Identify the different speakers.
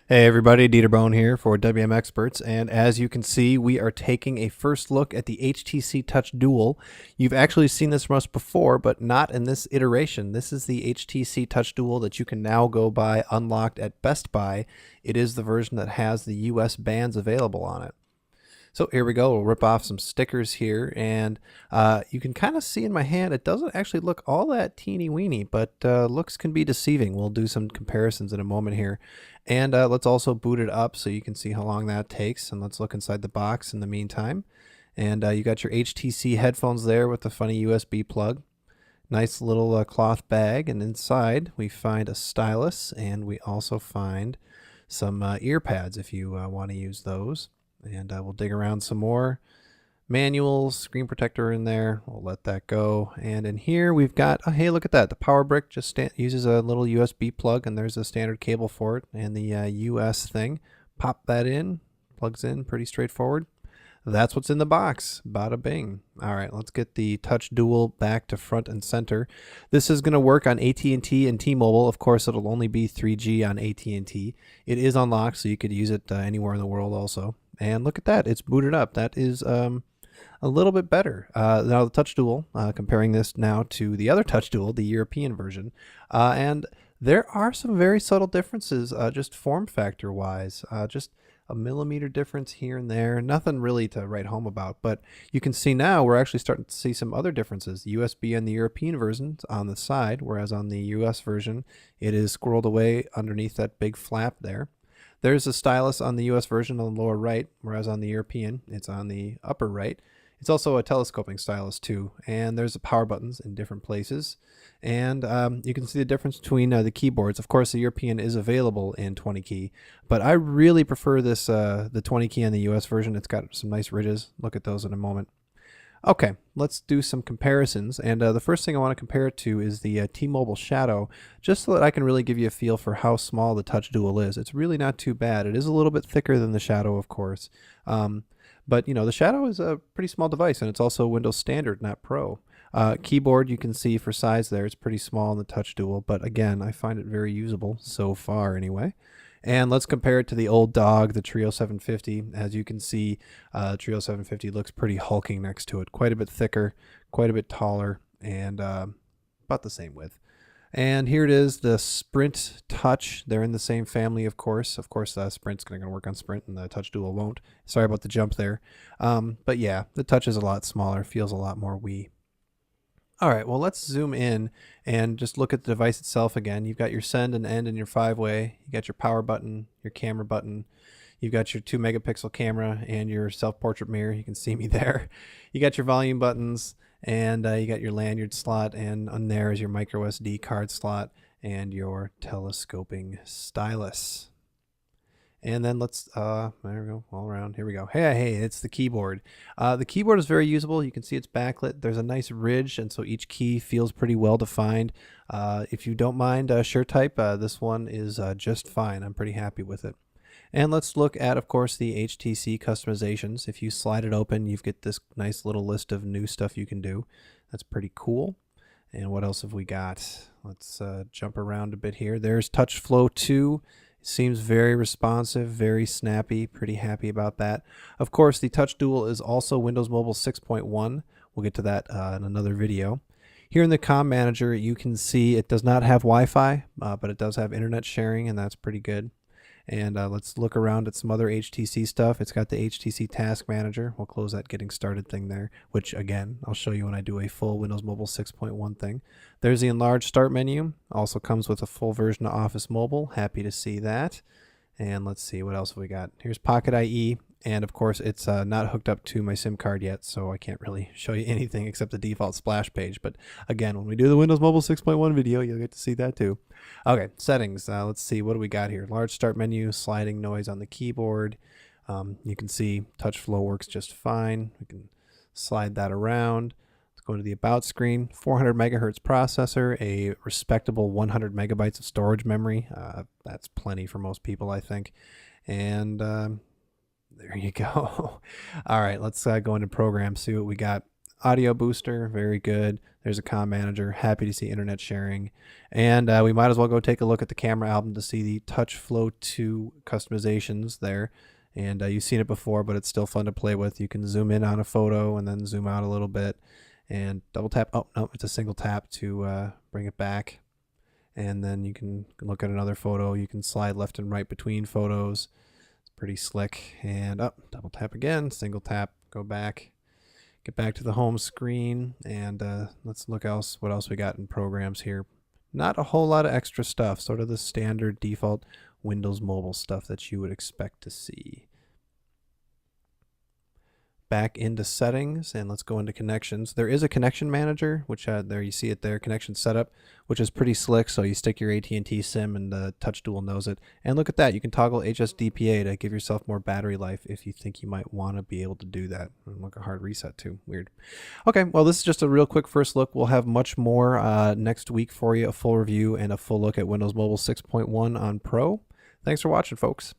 Speaker 1: Hey everybody, Dieter Bone here for WM Experts, and as you can see, we are taking a first look at the HTC Touch Dual. You've actually seen this from us before, but not in this iteration. This is the HTC Touch Dual that you can now go buy unlocked at Best Buy. It is the version that has the US bands available on it. So here we go. We'll rip off some stickers here, and you can kind of see in my hand, it doesn't actually look all that teeny weeny, but looks can be deceiving. We'll do some comparisons in a moment here. And let's also boot it up so you can see how long that takes. And let's look inside the box in the meantime. And you got your HTC headphones there with the funny USB plug. Nice little cloth bag, and inside we find a stylus, and we also find some ear pads if you want to use those. And we'll dig around some more. Manuals, screen protector in there. We'll let that go. And in here we've got, oh, hey, look at that. The power brick just uses a little USB plug, and there's a standard cable for it, and the US thing. Pop that in, plugs in, pretty straightforward. That's what's in the box. Bada bing. All right, let's get the Touch Dual back to front and center. This is going to work on AT&T and T-Mobile. Of course, it'll only be 3G on AT&T. It is unlocked, so you could use it anywhere in the world also. And look at that, it's booted up. That is a little bit better. Now the Touch Dual, comparing this now to the other Touch Dual, the European version, and there are some very subtle differences just form factor wise, just a millimeter difference here and there, nothing really to write home about, but you can see now we're actually starting to see some other differences. USB on the European version on the side, whereas on the US version, it is squirreled away underneath that big flap there. There's a stylus on the US version on the lower right, whereas on the European, it's on the upper right. It's also a telescoping stylus too, and there's the power buttons in different places. And you can see the difference between the keyboards. Of course, the European is available in 20 key, but I really prefer this the 20 key on the US version. It's got some nice ridges. Look at those in a moment. Okay, let's do some comparisons, and the first thing I want to compare it to is the T-Mobile Shadow, just so that I can really give you a feel for how small the Touch Dual is. It's really not too bad. It is a little bit thicker than the Shadow, of course, but you know, the Shadow is a pretty small device, and it's also Windows Standard, not Pro. Keyboard, you can see for size there, it's pretty small in the Touch Dual, but again, I find it very usable so far anyway. And let's compare it to the old dog, the Trio 750. As you can see, Trio 750 looks pretty hulking next to it. Quite a bit thicker, quite a bit taller, and about the same width. And here it is, the Sprint Touch. They're in the same family, of course. Of course, Sprint's going to work on Sprint, and the Touch Dual won't. Sorry about the jump there. But yeah, the Touch is a lot smaller, feels a lot more Wii. All right, well, let's zoom in and just look at the device itself again. You've got your send and end in your 5-way. You got your power button, your camera button. You've got your 2 megapixel camera and your self-portrait mirror. You can see me there. You got your volume buttons, and you got your lanyard slot, and on there is your micro SD card slot and your telescoping stylus. And then let's, there we go, all around. Here we go. Hey, it's the keyboard. The keyboard is very usable. You can see it's backlit. There's a nice ridge, and so each key feels pretty well defined. If you don't mind SureType, this one is just fine. I'm pretty happy with it. And let's look at, of course, the HTC Customizations. If you slide it open, you get this nice little list of new stuff you can do. That's pretty cool. And what else have we got? Let's jump around a bit here. There's TouchFlow 2. Seems very responsive, very snappy, pretty happy about that. Of course, the Touch Dual is also Windows Mobile 6.1. We'll get to that in another video. Here in the Comm Manager, you can see it does not have Wi-Fi, but it does have internet sharing, and that's pretty good. And let's look around at some other HTC stuff. It's got the HTC Task Manager. We'll close that getting started thing there, which again, I'll show you when I do a full Windows Mobile 6.1 thing. There's the enlarged start menu. Also comes with a full version of Office Mobile. Happy to see that. And let's see, what else have we got? Here's Pocket IE. And of course, it's not hooked up to my SIM card yet, so I can't really show you anything except the default splash page. But again, when we do the Windows Mobile 6.1 video, you'll get to see that too. Okay, settings. Let's see, what do we got here? Large start menu, sliding noise on the keyboard. You can see TouchFlow works just fine. We can slide that around. Let's go to the About screen. 400 megahertz processor, a respectable 100 megabytes of storage memory. That's plenty for most people, I think. And there you go. All right, let's go into programs, see what we got. audio booster, very good. There's a Comm Manager, happy to see internet sharing. And we might as well go take a look at the camera album to see the Touch Flow 2 customizations there. And you've seen it before, but it's still fun to play with. You can zoom in on a photo and then zoom out a little bit and double tap. Oh, no, it's a single tap to bring it back. And then you can look at another photo. You can slide left and right between photos. It's pretty slick. And up, double tap again, single tap, go back. Get back to the home screen, and let's look what else we got in programs here. Not a whole lot of extra stuff, sort of the standard default Windows Mobile stuff that you would expect to see. Back into settings, and let's go into connections. There is a connection manager, which there you see it there, connection setup, which is pretty slick. So you stick your AT&T SIM and the Touch Dual knows it. And look at that, you can toggle HSDPA to give yourself more battery life if you think you might want to be able to do that. And look, a hard reset too, weird. Okay, well, this is just a real quick first look. We'll have much more next week for you, a full review and a full look at Windows Mobile 6.1 on Pro. Thanks for watching, folks.